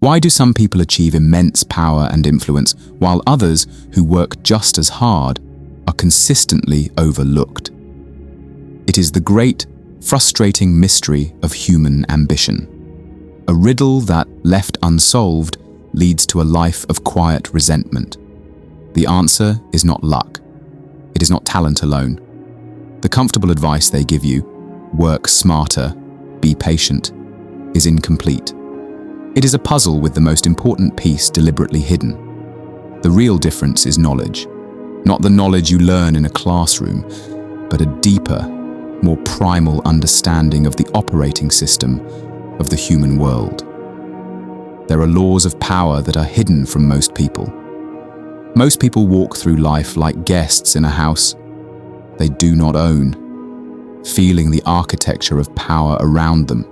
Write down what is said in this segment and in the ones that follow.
Why do some people achieve immense power and influence, while others who work just as hard are consistently overlooked? It is the great, frustrating mystery of human ambition. A riddle that, left unsolved, leads to a life of quiet resentment. The answer is not luck. It is not talent alone. The comfortable advice they give you, work smarter, be patient, is incomplete. It is a puzzle with the most important piece deliberately hidden. The real difference is knowledge. Not the knowledge you learn in a classroom, but a deeper, more primal understanding of the operating system of the human world. There are laws of power that are hidden from most people. Most people walk through life like guests in a house they do not own, feeling the architecture of power around them,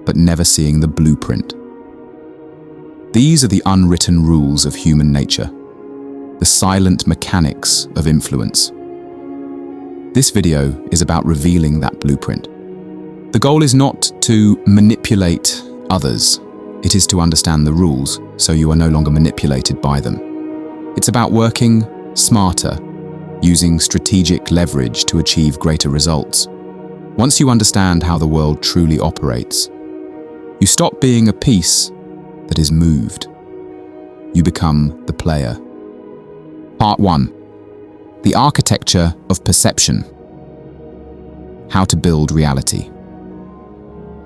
but never seeing the blueprint. These are the unwritten rules of human nature, the silent mechanics of influence. This video is about revealing that blueprint. The goal is not to manipulate others. It is to understand the rules so you are no longer manipulated by them. It's about working smarter, using strategic leverage to achieve greater results. Once you understand how the world truly operates, you stop being a piece that is moved. You become the player. Part 1. The architecture of perception. How to build reality.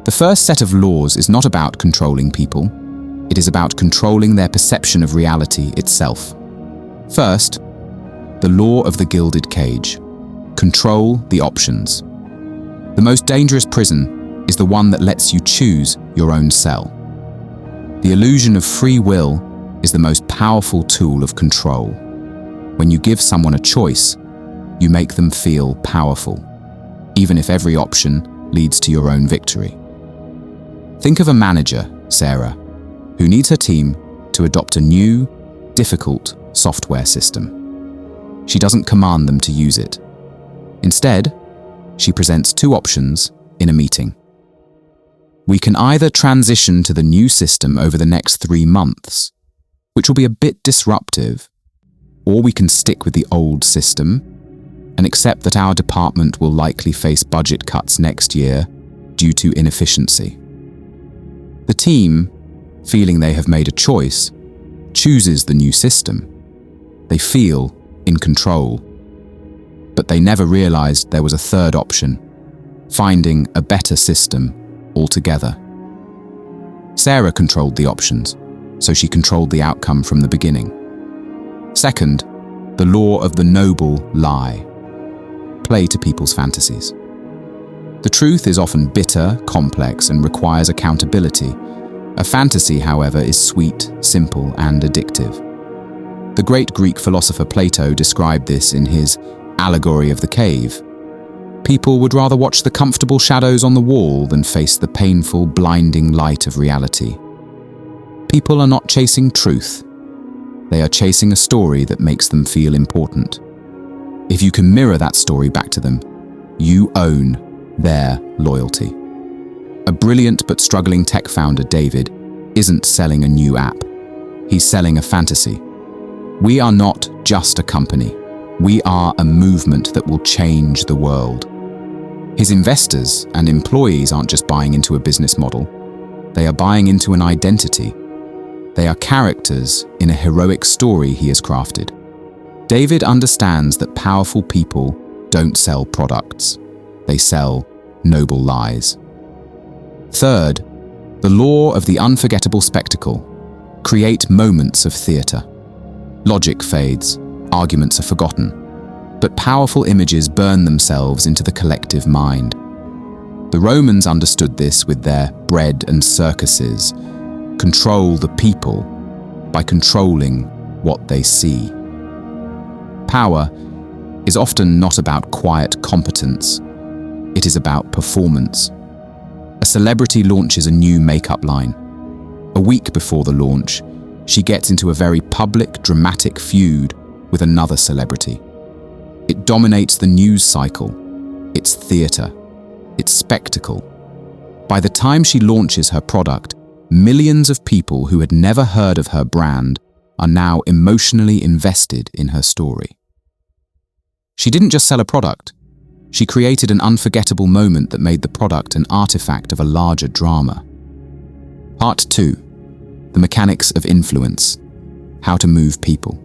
The first set of laws is not about controlling people. It is about controlling their perception of reality itself. First, the law of the Gilded Cage. Control the options. The most dangerous prison is the one that lets you choose your own cell. The illusion of free will is the most powerful tool of control. When you give someone a choice, you make them feel powerful, even if every option leads to your own victory. Think of a manager, Sarah, who needs her team to adopt a new, difficult software system. She doesn't command them to use it. Instead, she presents two options in a meeting. We can either transition to the new system over the next 3 months, which will be a bit disruptive, or we can stick with the old system and accept that our department will likely face budget cuts next year due to inefficiency. The team, feeling they have made a choice, chooses the new system. They feel in control, but they never realized there was a third option, finding a better system altogether. Sarah controlled the options, so she controlled the outcome from the beginning. Second, the law of the noble lie. Play to people's fantasies. The truth is often bitter, complex, and requires accountability. A fantasy, however, is sweet, simple, and addictive. The great Greek philosopher Plato described this in his Allegory of the Cave. People would rather watch the comfortable shadows on the wall than face the painful, blinding light of reality. People are not chasing truth. They are chasing a story that makes them feel important. If you can mirror that story back to them, you own their loyalty. A brilliant but struggling tech founder, David, isn't selling a new app. He's selling a fantasy. We are not just a company. We are a movement that will change the world. His investors and employees aren't just buying into a business model. They are buying into an identity. They are characters in a heroic story he has crafted. David understands that powerful people don't sell products. They sell noble lies. Third, the law of the unforgettable spectacle. Create moments of theatre. Logic fades, arguments are forgotten, but powerful images burn themselves into the collective mind. The Romans understood this with their bread and circuses. Control the people by controlling what they see. Power is often not about quiet competence. It is about performance. A celebrity launches a new makeup line. A week before the launch, she gets into a very public, dramatic feud with another celebrity. It dominates the news cycle. It's theatre. It's spectacle. By the time she launches her product, millions of people who had never heard of her brand are now emotionally invested in her story. She didn't just sell a product. She created an unforgettable moment that made the product an artifact of a larger drama. Part 2. The mechanics of influence. How to move people.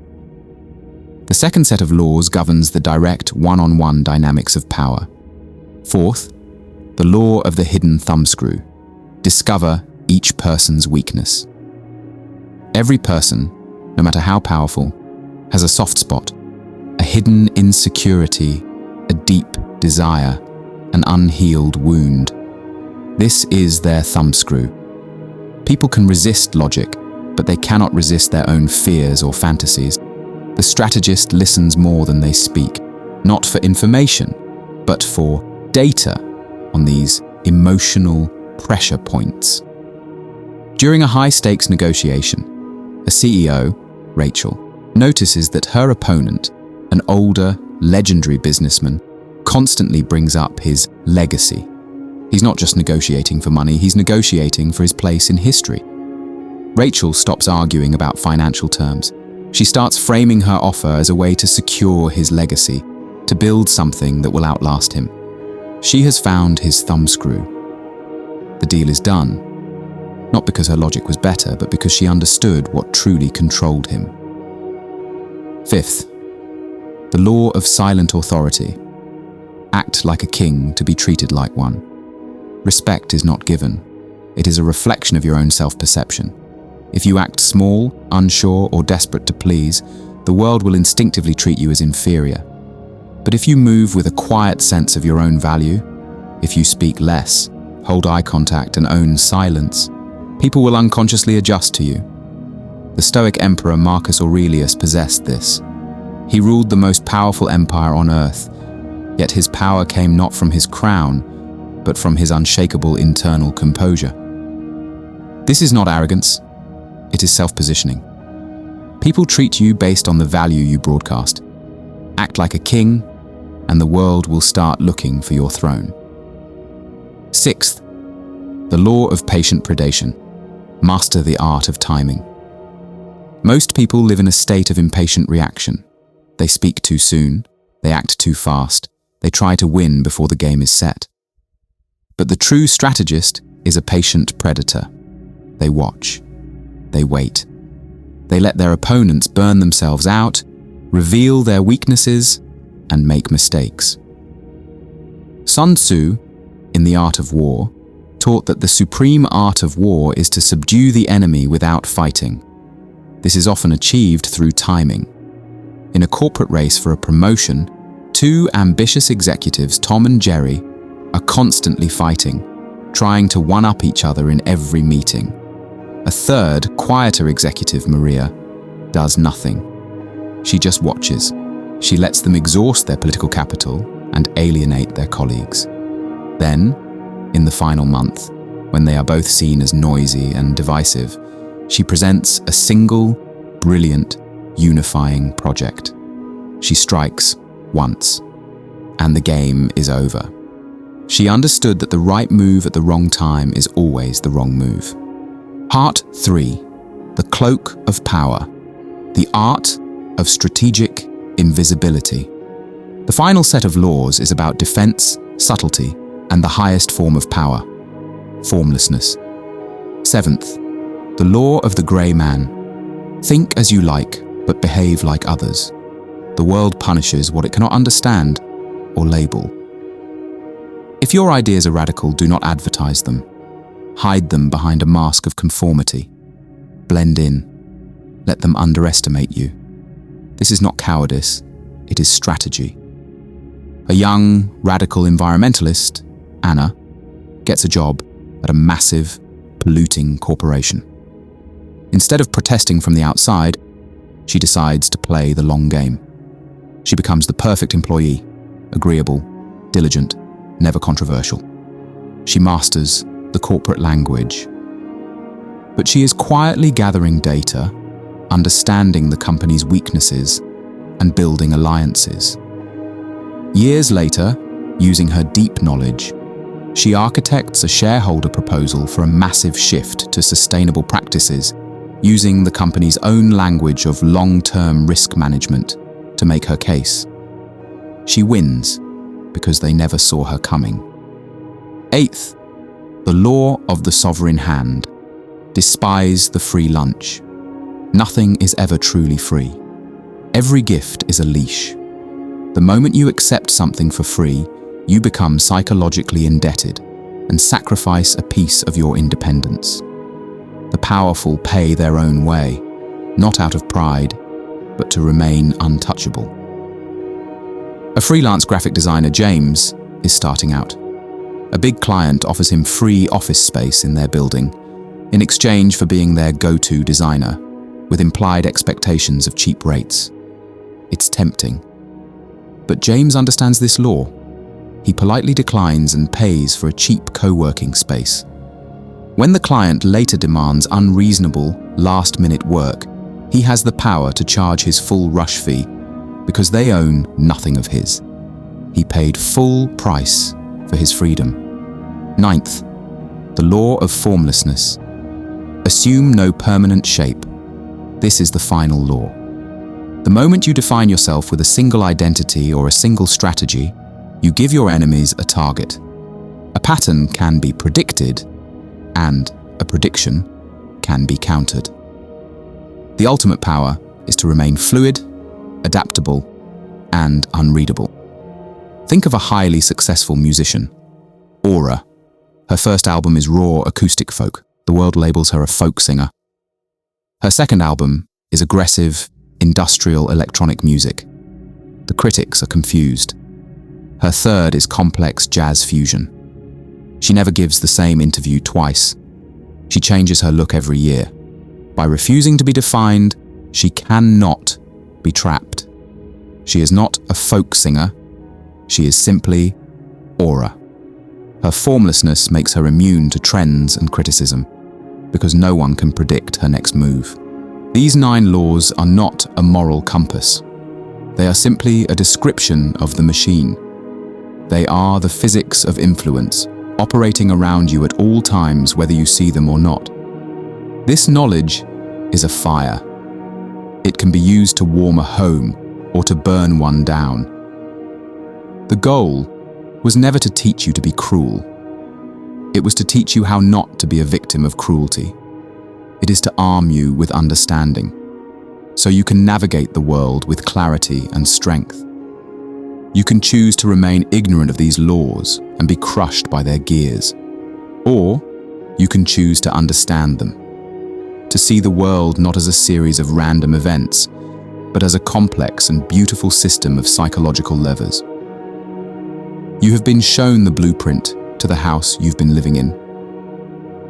The second set of laws governs the direct one-on-one dynamics of power. Fourth, the law of the hidden thumbscrew. Discover each person's weakness. Every person, no matter how powerful, has a soft spot, a hidden insecurity, a deep desire, an unhealed wound. This is their thumbscrew. People can resist logic, but they cannot resist their own fears or fantasies. The strategist listens more than they speak, not for information, but for data on these emotional pressure points. During a high-stakes negotiation, a CEO, Rachel, notices that her opponent, an older, legendary businessman, constantly brings up his legacy. He's not just negotiating for money, he's negotiating for his place in history. Rachel stops arguing about financial terms. She starts framing her offer as a way to secure his legacy, to build something that will outlast him. She has found his thumbscrew. The deal is done, not because her logic was better, but because she understood what truly controlled him. Fifth, the law of silent authority. Act like a king to be treated like one. Respect is not given. It is a reflection of your own self-perception. If you act small, unsure, or desperate to please, the world will instinctively treat you as inferior. But if you move with a quiet sense of your own value, if you speak less, hold eye contact, and own silence, people will unconsciously adjust to you. The Stoic emperor Marcus Aurelius possessed this. He ruled the most powerful empire on earth, yet his power came not from his crown, but from his unshakable internal composure. This is not arrogance, it is self-positioning. People treat you based on the value you broadcast. Act like a king, and the world will start looking for your throne. Sixth, the law of patient predation. Master the art of timing. Most people live in a state of impatient reaction. They speak too soon, they act too fast, they try to win before the game is set. But the true strategist is a patient predator. They watch. They wait. They let their opponents burn themselves out, reveal their weaknesses, and make mistakes. Sun Tzu, in The Art of War, taught that the supreme art of war is to subdue the enemy without fighting. This is often achieved through timing. In a corporate race for a promotion, two ambitious executives, Tom and Jerry, are constantly fighting, trying to one-up each other in every meeting. A third, quieter executive, Maria, does nothing. She just watches. She lets them exhaust their political capital and alienate their colleagues. Then, in the final month, when they are both seen as noisy and divisive, she presents a single, brilliant, unifying project. She strikes once, and the game is over. She understood that the right move at the wrong time is always the wrong move. Part 3. The Cloak of Power. The Art of Strategic Invisibility. The final set of laws is about defense, subtlety, and the highest form of power, formlessness. Seventh, the law of the grey man. Think as you like, but behave like others. The world punishes what it cannot understand or label. If your ideas are radical, do not advertise them. Hide them behind a mask of conformity. Blend in. Let them underestimate you. This is not cowardice, it is strategy. A young, radical environmentalist, Anna, gets a job at a massive, polluting corporation. Instead of protesting from the outside, she decides to play the long game. She becomes the perfect employee, agreeable, diligent, never controversial. She masters the corporate language. But she is quietly gathering data, understanding the company's weaknesses, and building alliances. Years later, using her deep knowledge, She architects a shareholder proposal for a massive shift to sustainable practices, using the company's own language of long-term risk management to make her case. She wins because they never saw her coming. Eighth, the law of the sovereign hand. Despise the free lunch. Nothing is ever truly free. Every gift is a leash. The moment you accept something for free, you become psychologically indebted and sacrifice a piece of your independence. The powerful pay their own way, not out of pride, but to remain untouchable. A freelance graphic designer, James, is starting out. A big client offers him free office space in their building in exchange for being their go-to designer, with implied expectations of cheap rates. It's tempting. But James understands this law. He politely declines and pays for a cheap co-working space. When the client later demands unreasonable, last-minute work, he has the power to charge his full rush fee because they own nothing of his. He paid full price for his freedom. Ninth, the law of formlessness. Assume no permanent shape. This is the final law. The moment you define yourself with a single identity or a single strategy, you give your enemies a target. A pattern can be predicted, and a prediction can be countered. The ultimate power is to remain fluid, adaptable, and unreadable. Think of a highly successful musician, Aura. Her first album is raw acoustic folk. The world labels her a folk singer. Her second album is aggressive, industrial electronic music. The critics are confused. Her third is complex jazz fusion. She never gives the same interview twice. She changes her look every year. By refusing to be defined, she cannot be trapped. She is not a folk singer. She is simply Aura. Her formlessness makes her immune to trends and criticism, because no one can predict her next move. These 9 laws are not a moral compass. They are simply a description of the machine. They are the physics of influence, operating around you at all times, whether you see them or not. This knowledge is a fire. It can be used to warm a home or to burn one down. The goal was never to teach you to be cruel. It was to teach you how not to be a victim of cruelty. It is to arm you with understanding, so you can navigate the world with clarity and strength. You can choose to remain ignorant of these laws and be crushed by their gears, or you can choose to understand them, to see the world not as a series of random events, but as a complex and beautiful system of psychological levers. You have been shown the blueprint to the house you've been living in.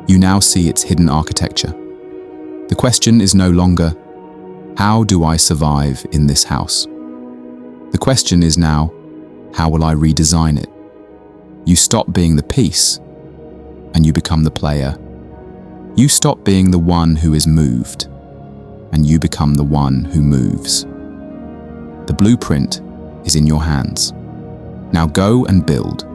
You now see its hidden architecture. The question is no longer, how do I survive in this house? The question is now, how will I redesign it? You stop being the piece, and you become the player. You stop being the one who is moved, and you become the one who moves. The blueprint is in your hands. Now go and build.